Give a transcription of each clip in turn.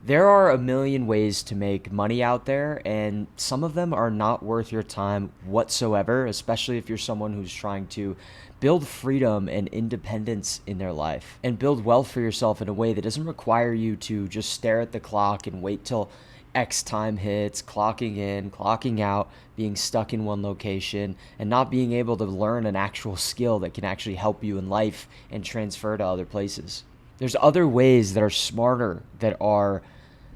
There are a million ways to make money out there, and some of them are not worth your time whatsoever, especially if you're someone who's trying to build freedom and independence in their life and build wealth for yourself in a way that doesn't require you to just stare at the clock and wait till X time hits, clocking in, clocking out, being stuck in one location, and not being able to learn an actual skill that can actually help you in life and transfer to other places. There's other ways that are smarter, that are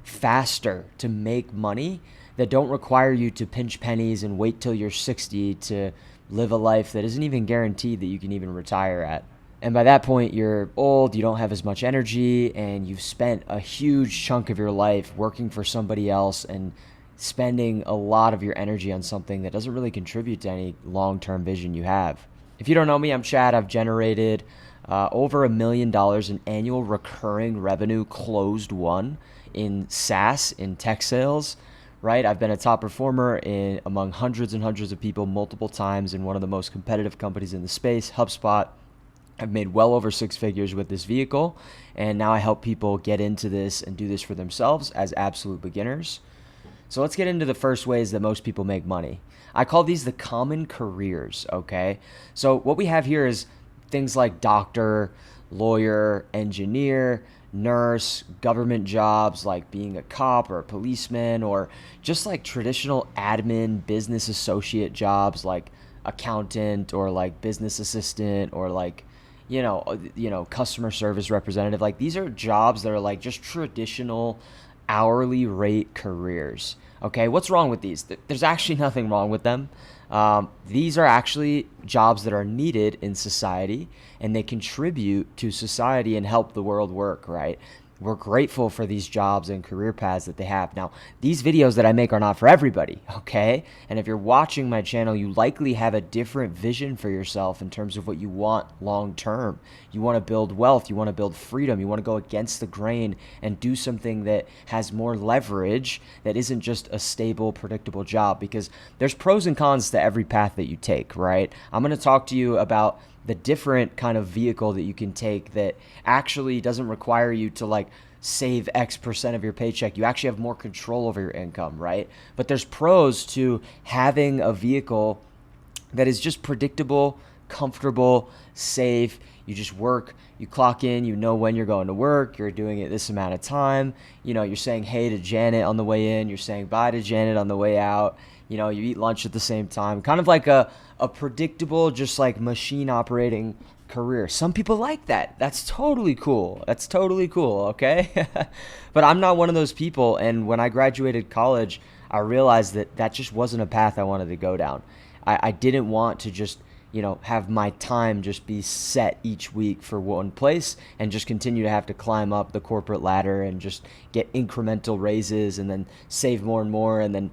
faster to make money, that don't require you to pinch pennies and wait till you're 60 to live a life that isn't even guaranteed that you can even retire at. And by that point, you're old, you don't have as much energy, and you've spent a huge chunk of your life working for somebody else and spending a lot of your energy on something that doesn't really contribute to any long term vision you have. If you don't know me, I'm Chad. I've generated over $1 million in annual recurring revenue, closed won, in SaaS, in tech sales, right? I've been a top performer among hundreds and hundreds of people multiple times in one of the most competitive companies in the space, HubSpot. I've made well over six figures with this vehicle, and now I help people get into this and do this for themselves as absolute beginners. So let's get into the first ways that most people make money. I call these the common careers, okay? So what we have here is things like doctor, lawyer, engineer, nurse, government jobs like being a cop or a policeman, or just like traditional admin, business associate jobs like accountant or like business assistant or like customer service representative. Like these are jobs that are like just traditional hourly rate careers. Okay, what's wrong with these? There's actually nothing wrong with them. These are actually jobs that are needed in society, and they contribute to society and help the world work, right? We're grateful for these jobs and career paths that they have. Now, these videos that I make are not for everybody, okay? And if you're watching my channel, you likely have a different vision for yourself in terms of what you want long term. You want to build wealth, you want to build freedom, you want to go against the grain and do something that has more leverage, that isn't just a stable, predictable job, because there's pros and cons to every path that you take, right? I'm going to talk to you about the different kind of vehicle that you can take that actually doesn't require you to like save X% of your paycheck. You actually have more control over your income, right? But there's pros to having a vehicle that is just predictable, comfortable, safe. You just work, you clock in, you know when you're going to work, you're doing it this amount of time. You're saying hey to Janet on the way in, you're saying bye to Janet on the way out. You eat lunch at the same time. Kind of like a predictable, just like machine operating career. Some people like that. That's totally cool. That's totally cool, okay? But I'm not one of those people. And when I graduated college, I realized that that just wasn't a path I wanted to go down. I didn't want to just have my time just be set each week for one place and just continue to have to climb up the corporate ladder and just get incremental raises and then save more and more and then,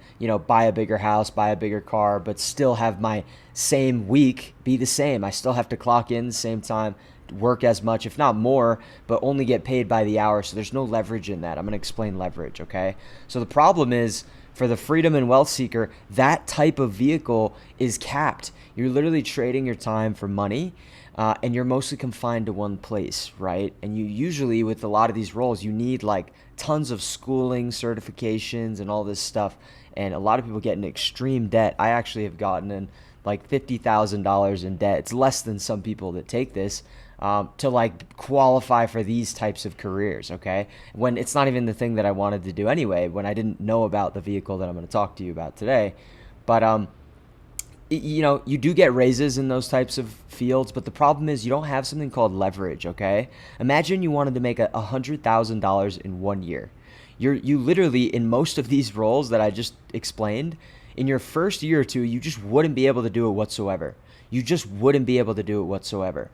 buy a bigger house, buy a bigger car, but still have my same week be the same. I still have to clock in the same time, work as much, if not more, but only get paid by the hour. So there's no leverage in that. I'm going to explain leverage, okay? So the problem is, for the freedom and wealth seeker, that type of vehicle is capped. You're literally trading your time for money, and you're mostly confined to one place, right? And you usually, with a lot of these roles, you need like tons of schooling, certifications, and all this stuff. And a lot of people get in extreme debt. I actually have gotten in like $50,000 in debt. It's less than some people that take this. To like qualify for these types of careers, okay? When it's not even the thing that I wanted to do anyway, when I didn't know about the vehicle that I'm going to talk to you about today. But, you do get raises in those types of fields, but the problem is you don't have something called leverage, okay? Imagine you wanted to make $100,000 in 1 year. You literally, in most of these roles that I just explained, in your first year or two, you just wouldn't be able to do it whatsoever. You just wouldn't be able to do it whatsoever.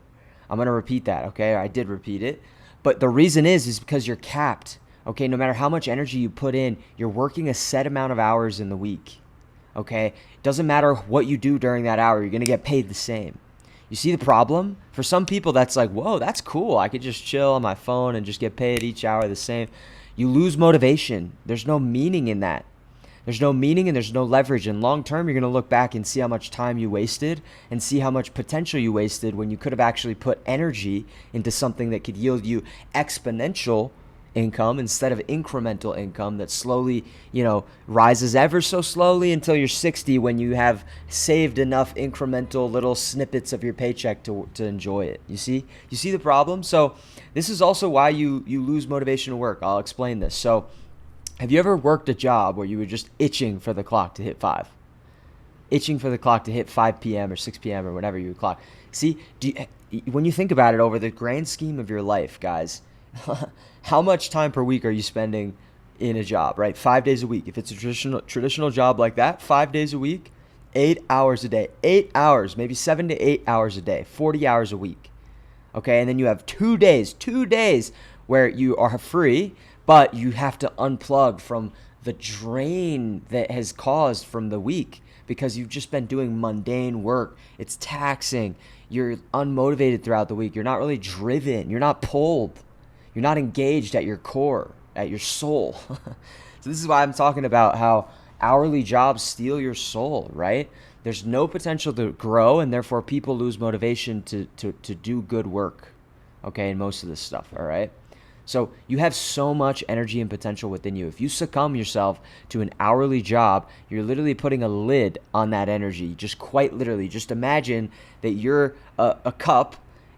I'm going to repeat that, okay? I did repeat it. But the reason is because you're capped, okay? No matter how much energy you put in, you're working a set amount of hours in the week, okay? It doesn't matter what you do during that hour. You're going to get paid the same. You see the problem? For some people, that's like, whoa, that's cool. I could just chill on my phone and just get paid each hour the same. You lose motivation. There's no meaning in that. There's no meaning and there's no leverage. And long term, you're going to look back and see how much time you wasted and see how much potential you wasted when you could have actually put energy into something that could yield you exponential income instead of incremental income that slowly, rises ever so slowly until you're 60 when you have saved enough incremental little snippets of your paycheck to enjoy it. You see the problem? So this is also why you lose motivation to work. I'll explain this. So have you ever worked a job where you were just itching for the clock to hit 5? Itching for the clock to hit 5 p.m. or 6 p.m. or whenever you clock. See, when you think about it over the grand scheme of your life, guys, how much time per week are you spending in a job, right? 5 days a week. If it's a traditional job like that, 5 days a week, 8 hours a day, 8 hours, maybe 7 to 8 hours a day, 40 hours a week. Okay, and then you have 2 days where you are free, but you have to unplug from the drain that has caused from the week because you've just been doing mundane work. It's taxing. You're unmotivated throughout the week. You're not really driven. You're not pulled. You're not engaged at your core, at your soul. So this is why I'm talking about how hourly jobs steal your soul, right? There's no potential to grow, and therefore people lose motivation to do good work, okay, in most of this stuff, all right? So you have so much energy and potential within you. If you succumb yourself to an hourly job, you're literally putting a lid on that energy. Just quite literally. Just imagine that you're a cup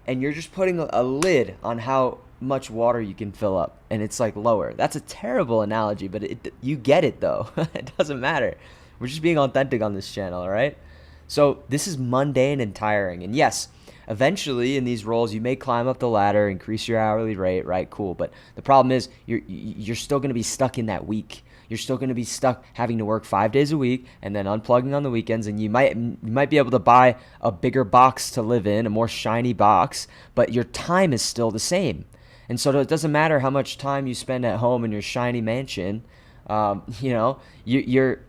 and you're just putting a lid on how much water you can fill up. And it's like lower. That's a terrible analogy, but you get it though. It doesn't matter. We're just being authentic on this channel, all right? So this is mundane and tiring. And yes, eventually in these roles, you may climb up the ladder, increase your hourly rate, right? Cool. But the problem is you're still going to be stuck in that week. You're still going to be stuck having to work 5 days a week and then unplugging on the weekends. And you might be able to buy a bigger box to live in, a more shiny box, but your time is still the same. And so it doesn't matter how much time you spend at home in your shiny mansion. You're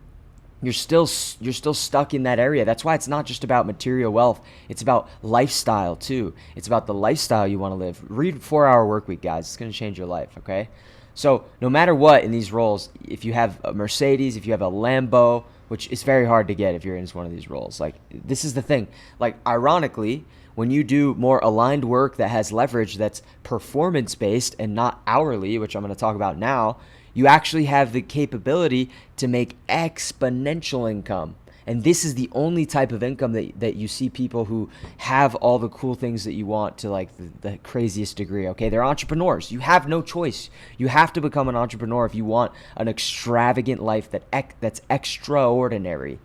still stuck in that area. That's why it's not just about material wealth. It's about lifestyle too. It's about the lifestyle you want to live. Read 4 Hour Workweek, guys. It's going to change your life, okay? So no matter what in these roles, if you have a Mercedes, if you have a Lambo, which is very hard to get if you're in one of these roles, like this is the thing. Like ironically, when you do more aligned work that has leverage that's performance-based and not hourly, which I'm going to talk about now, you actually have the capability to make exponential income. And this is the only type of income that you see people who have all the cool things that you want to like the craziest degree, okay? They're entrepreneurs. You have no choice. You have to become an entrepreneur if you want an extravagant life that's extraordinary.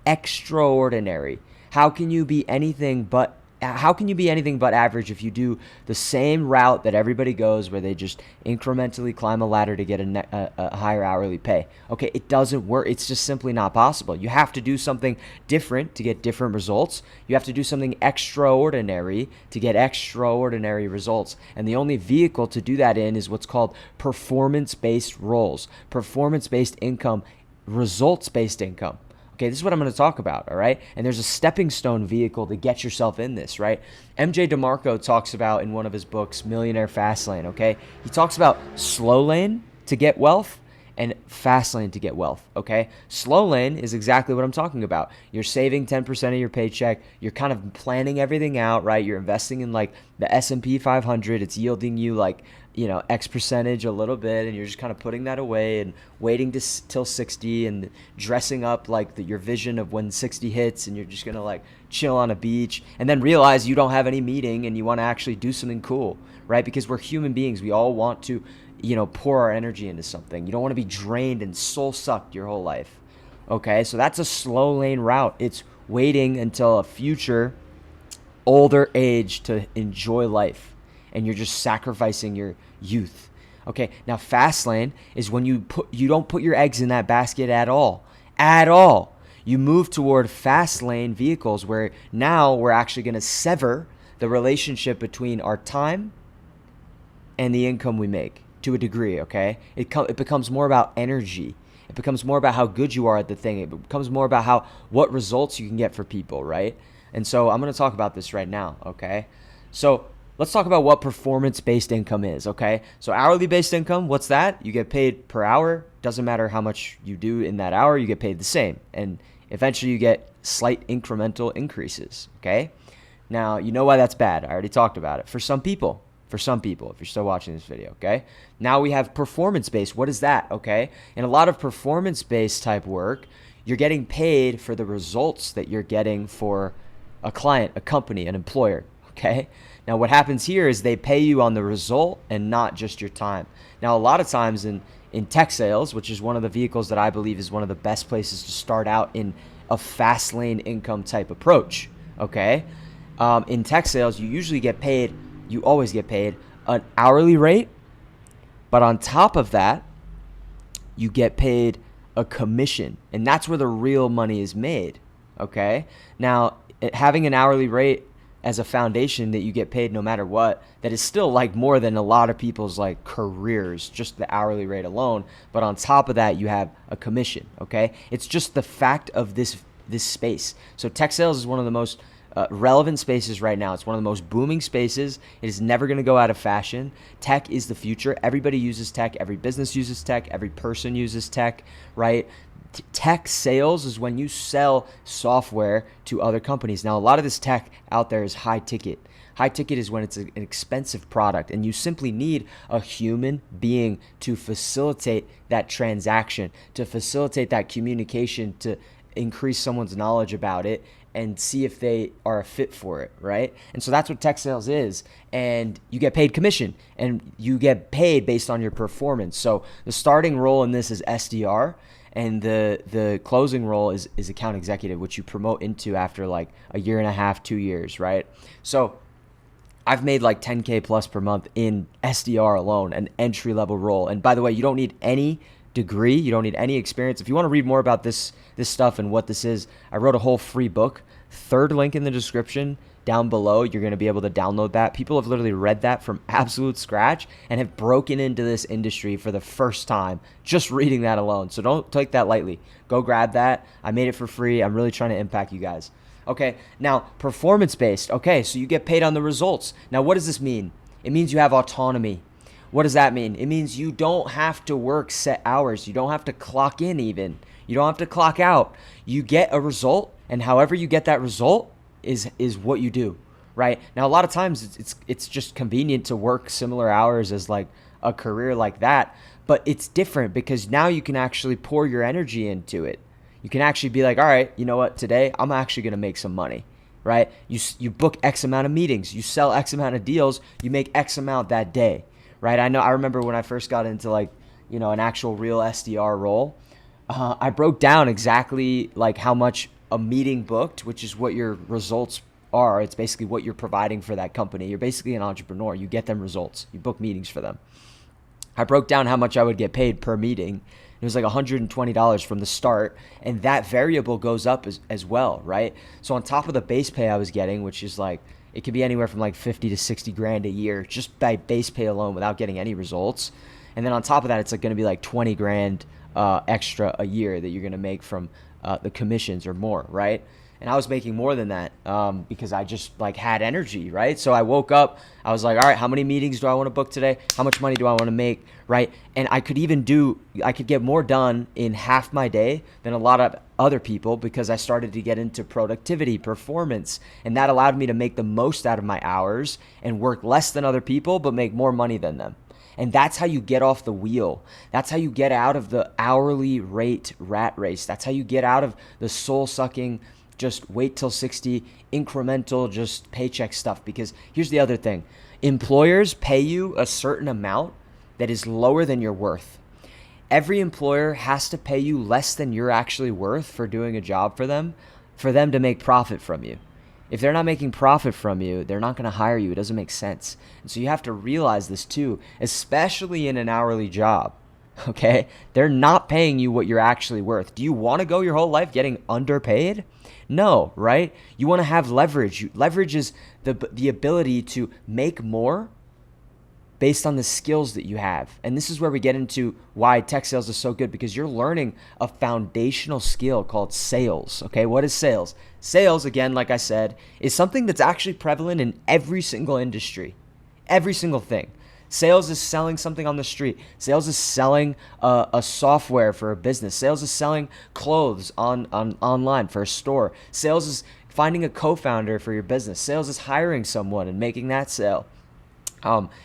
Extraordinary. How can you be anything but average if you do the same route that everybody goes where they just incrementally climb a ladder to get a higher hourly pay? Okay, it doesn't work. It's just simply not possible. You have to do something different to get different results. You have to do something extraordinary to get extraordinary results. And the only vehicle to do that in is what's called performance-based roles, performance-based income, results-based income. Okay, this is what I'm going to talk about, all right? And there's a stepping stone vehicle to get yourself in this, right? MJ DeMarco talks about in one of his books, Millionaire Fastlane, okay? He talks about slow lane to get wealth and fast lane to get wealth, okay? Slow lane is exactly what I'm talking about. You're saving 10% of your paycheck. You're kind of planning everything out, right? You're investing in like the S&P 500. It's yielding you like, X percentage a little bit, and you're just kind of putting that away and waiting till 60 and dressing up like your vision of when 60 hits, and you're just going to like chill on a beach and then realize you don't have any meeting and you want to actually do something cool, right? Because we're human beings. We all want to, pour our energy into something. You don't want to be drained and soul sucked your whole life. Okay, so that's a slow lane route. It's waiting until a future older age to enjoy life, and you're just sacrificing your youth. Okay, now fast lane is when you don't put your eggs in that basket at all. At all. You move toward fast lane vehicles where now we're actually going to sever the relationship between our time and the income we make to a degree, okay? It becomes more about energy. It becomes more about how good you are at the thing. It becomes more about what results you can get for people, right? And so I'm going to talk about this right now, okay? So let's talk about what performance-based income is, okay? So hourly-based income, what's that? You get paid per hour. Doesn't matter how much you do in that hour, you get paid the same. And eventually you get slight incremental increases, okay? Now, you know why that's bad. I already talked about it. For some people, for some people, if you're still watching this video, okay? Now we have performance-based. What is that, okay? In a lot of performance-based type work, you're getting paid for the results that you're getting for a client, a company, an employer, okay? Now what happens here is they pay you on the result and not just your time. Now a lot of times in tech sales, which is one of the vehicles that I believe is one of the best places to start out in a fast lane income type approach, okay? In tech sales, you always get paid an hourly rate, but on top of that, you get paid a commission, and that's where the real money is made, okay? Now, having an hourly rate as a foundation that you get paid no matter what, that is still like more than a lot of people's like careers, just the hourly rate alone. But on top of that, you have a commission, okay? It's just the fact of this space. So tech sales is one of the most relevant spaces right now. It's one of the most booming spaces. It is never going to go out of fashion. Tech is the future. Everybody uses tech. Every business uses tech. Every person uses tech, right? Tech sales is when you sell software to other companies. Now, a lot of this tech out there is high ticket. High ticket is when it's an expensive product, and you simply need a human being to facilitate that transaction, to facilitate that communication, to increase someone's knowledge about it and see if they are a fit for it, right? And so that's what tech sales is. And you get paid commission, and you get paid based on your performance. So the starting role in this is SDR, and the closing role is account executive, which you promote into after like a year and a half, 2 years, right? So I've made like 10K plus per month in SDR alone, an entry level role. And by the way, you don't need any degree, you don't need any experience. If you want to read more about this stuff and what this is, I wrote a whole free book. Third link in the description down below. You're going to be able to download that. People have literally read that from absolute scratch and have broken into this industry for the first time just reading that alone. So don't take that lightly. Go grab that. I made it for free. I'm really trying to impact you guys. Okay, now performance-based. Okay, so you get paid on the results. Now what does this mean? It means you have autonomy. What does that mean? It means you don't have to work set hours. You don't have to clock in even. You don't have to clock out. You get a result, and however you get that result is what you do, right? Now, a lot of times it's just convenient to work similar hours as like a career like that, but it's different because now you can actually pour your energy into it. You can actually be like, all right, you know what? Today I'm actually going to make some money, right? You book X amount of meetings, you sell X amount of deals, you make X amount that day, right? I remember when I first got into like, you know, an actual real SDR role, I broke down exactly like how much a meeting booked, which is what your results are. It's basically what you're providing for that company. You're basically an entrepreneur. You get them results. You book meetings for them. I broke down how much I would get paid per meeting. It was like $120 from the start, and that variable goes up as well, right? So on top of the base pay I was getting, which is like, it could be anywhere from like 50 to 60 grand a year just by base pay alone without getting any results. And then on top of that, it's like going to be like 20 grand extra a year that you're going to make from the commissions or more, right? And I was making more than that because I just like had energy, right? So I woke up, I was like, all right, how many meetings do I want to book today? How much money do I want to make, right? And I could get more done in half my day than a lot of other people because I started to get into productivity, performance, and that allowed me to make the most out of my hours and work less than other people, but make more money than them. And that's how you get off the wheel. That's how you get out of the hourly rate rat race. That's how you get out of the soul-sucking, just wait till 60, incremental, just paycheck stuff. Because here's the other thing. Employers pay you a certain amount that is lower than your worth. Every employer has to pay you less than you're actually worth for doing a job for them to make profit from you. If they're not making profit from you, they're not going to hire you. It doesn't make sense. And so you have to realize this too, especially in an hourly job, okay? They're not paying you what you're actually worth. Do you want to go your whole life getting underpaid? No, right? You want to have leverage. Leverage is the ability to make more based on the skills that you have. And this is where we get into why tech sales is so good, because you're learning a foundational skill called sales. Okay, what is sales? Sales, again, like I said, is something that's actually prevalent in every single industry, every single thing. Sales is selling something on the street. Sales is selling a software for a business. Sales is selling clothes online for a store. Sales is finding a co-founder for your business. Sales is hiring someone and making that sale.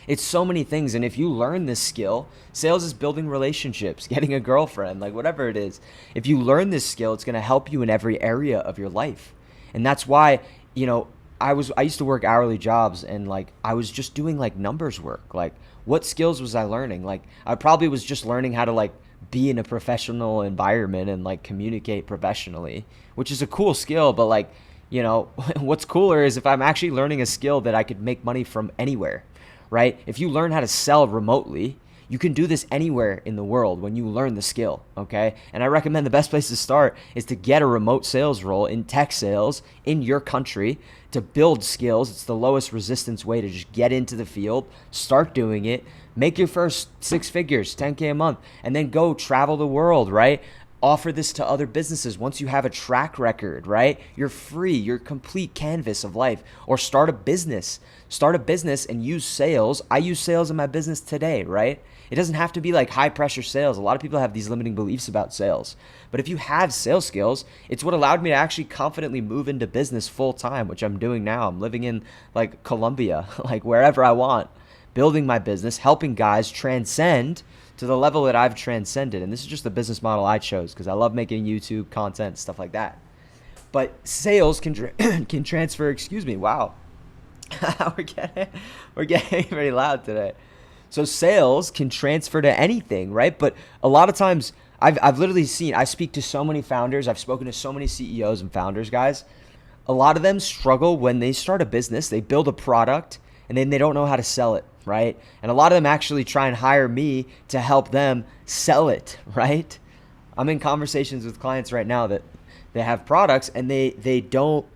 It's so many things. And if you learn this skill, sales is building relationships, getting a girlfriend, like whatever it is. If you learn this skill, it's going to help you in every area of your life. And that's why, you know, I used to work hourly jobs, and like I was just doing like numbers work. Like what skills was I learning? Like I probably was just learning how to like be in a professional environment and like communicate professionally, which is a cool skill, but like, you know, what's cooler is if I'm actually learning a skill that I could make money from anywhere, right? If you learn how to sell remotely, you can do this anywhere in the world when you learn the skill, okay? And I recommend the best place to start is to get a remote sales role in tech sales in your country to build skills. It's the lowest resistance way to just get into the field, start doing it, make your first 6 figures, 10K a month, and then go travel the world, right? Offer this to other businesses. Once you have a track record, right? You're free, you're complete canvas of life. Or start a business. Start a business and use sales. I use sales in my business today, right? It doesn't have to be like high pressure sales. A lot of people have these limiting beliefs about sales. But if you have sales skills, it's what allowed me to actually confidently move into business full time, which I'm doing now. I'm living in like Colombia, like wherever I want, building my business, helping guys transcend to the level that I've transcended. And this is just the business model I chose because I love making YouTube content, stuff like that. But sales can can transfer, excuse me, wow. we're getting very loud today. So sales can transfer to anything, right? But a lot of times I've literally seen, I speak to so many founders, I've spoken to so many CEOs and founders, guys. A lot of them struggle when they start a business, they build a product, and then they don't know how to sell it, right? And a lot of them actually try and hire me to help them sell it, right? I'm in conversations with clients right now that they have products and they don't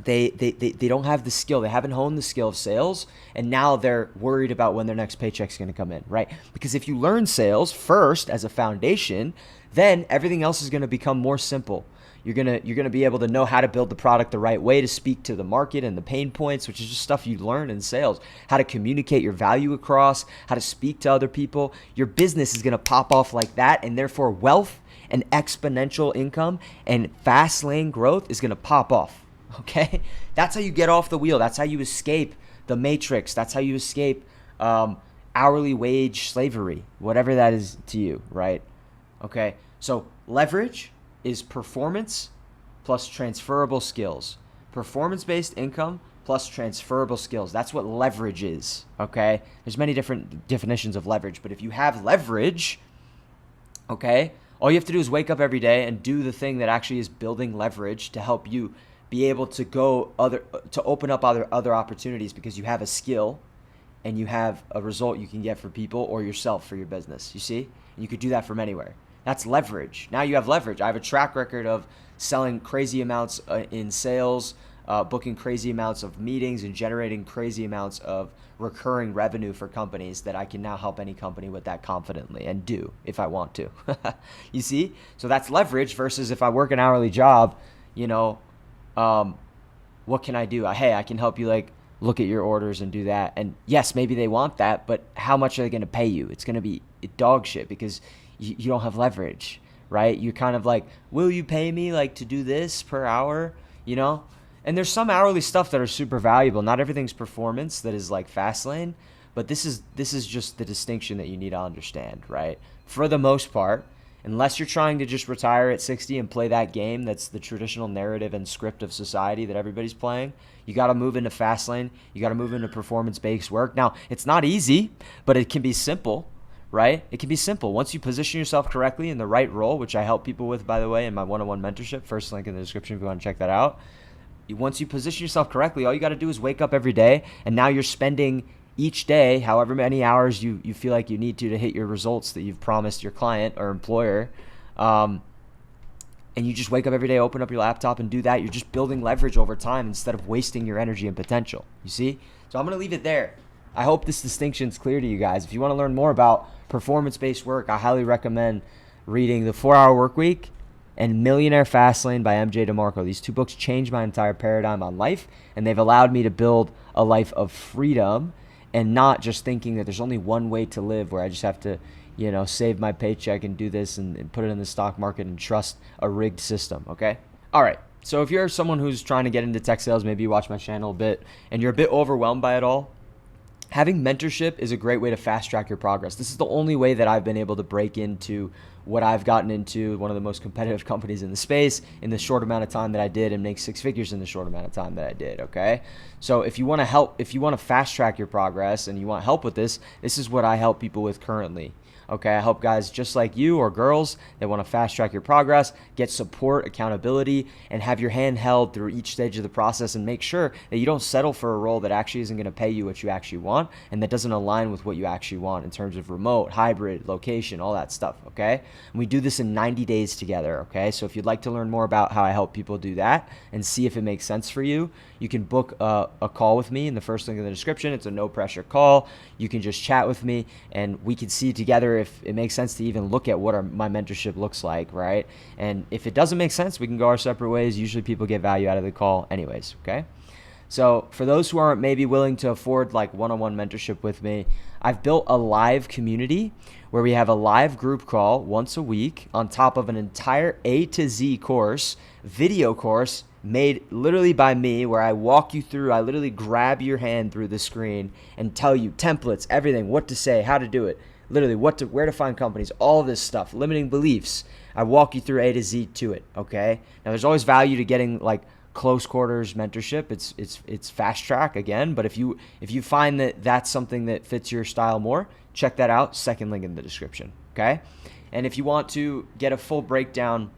have the skill. They haven't honed the skill of sales, and now they're worried about when their next paycheck's going to come in, right? Because if you learn sales first as a foundation, then everything else is going to become more simple. You're gonna be able to know how to build the product the right way, to speak to the market and the pain points, which is just stuff you learn in sales. How to communicate your value across, how to speak to other people. Your business is gonna pop off like that, and therefore wealth and exponential income and fast lane growth is gonna pop off. Okay, that's how you get off the wheel. That's how you escape the matrix. That's how you escape hourly wage slavery, whatever that is to you, right? Okay, so leverage is performance plus transferable skills. Performance-based income plus transferable skills. That's what leverage is, okay? There's many different definitions of leverage, but if you have leverage, okay, all you have to do is wake up every day and do the thing that actually is building leverage to help you be able to to open up other opportunities because you have a skill and you have a result you can get for people or yourself for your business, you see? And you could do that from anywhere. That's leverage. Now you have leverage. I have a track record of selling crazy amounts in sales, booking crazy amounts of meetings, and generating crazy amounts of recurring revenue for companies that I can now help any company with that confidently and do if I want to. You see? So that's leverage versus if I work an hourly job, you know, what can I do? Hey, I can help you like look at your orders and do that. And yes, maybe they want that, but how much are they going to pay you? It's going to be dog shit because you don't have leverage, right? You're kind of like, will you pay me like to do this per hour, you know? And there's some hourly stuff that are super valuable. Not everything's performance that is like fast lane, but this is just the distinction that you need to understand, right? For the most part, unless you're trying to just retire at 60 and play that game that's the traditional narrative and script of society that everybody's playing, you got to move into fast lane. You got to move into performance-based work. Now, it's not easy, but it can be simple, right? It can be simple. Once you position yourself correctly in the right role, which I help people with, by the way, in my one-on-one mentorship, first link in the description if you want to check that out. Once you position yourself correctly, all you got to do is wake up every day, and now you're spending each day, however many hours you feel like you need to hit your results that you've promised your client or employer, and you just wake up every day, open up your laptop and do that. You're just building leverage over time instead of wasting your energy and potential. You see? So I'm going to leave it there. I hope this distinction is clear to you guys. If you want to learn more about performance-based work, I highly recommend reading The 4-Hour Workweek and Millionaire Fastlane by MJ DeMarco. These two books changed my entire paradigm on life, and they've allowed me to build a life of freedom and not just thinking that there's only one way to live where I just have to, you know, save my paycheck and do this and put it in the stock market and trust a rigged system, okay? All right, so if you're someone who's trying to get into tech sales, maybe you watch my channel a bit, and you're a bit overwhelmed by it all, Having mentorship is a great way to fast track your progress. This is the only way that I've been able to break into what I've gotten into, one of the most competitive companies in the space, in the short amount of time that I did, and make six figures in the short amount of time that I did. Okay. So if you want to if you want to fast track your progress and you want help with this, this is what I help people with currently. Okay, I help guys just like you or girls that want to fast track your progress, get support, accountability, and have your hand held through each stage of the process, and make sure that you don't settle for a role that actually isn't going to pay you what you actually want and that doesn't align with what you actually want in terms of remote, hybrid, location, all that stuff. Okay, and we do this in 90 days together. Okay, so if you'd like to learn more about how I help people do that and see if it makes sense for you, you can book a call with me in the first link in the description. It's a no pressure call. You can just chat with me and we can see together if it makes sense to even look at what my mentorship looks like, right? And if it doesn't make sense, we can go our separate ways. Usually people get value out of the call anyways, okay? So for those who aren't maybe willing to afford like one-on-one mentorship with me, I've built a live community where we have a live group call once a week on top of an entire A to Z course, video course made literally by me, where I walk you through, I literally grab your hand through the screen and tell you templates, everything, what to say, how to do it, literally where to find companies, all this stuff, limiting beliefs. I walk you through A to Z to it, okay? Now there's always value to getting like close quarters mentorship. It's fast track again, but if you find that that's something that fits your style more, check that out. Second link in the description, okay? And if you want to get a full breakdown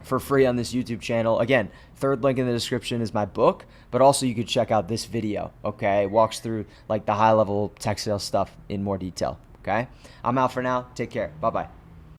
for free on this YouTube channel, again, third link in the description is my book, but also you could check out this video, okay? It walks through like the high level tech sales stuff in more detail, okay? I'm out for now. Take care. Bye-bye.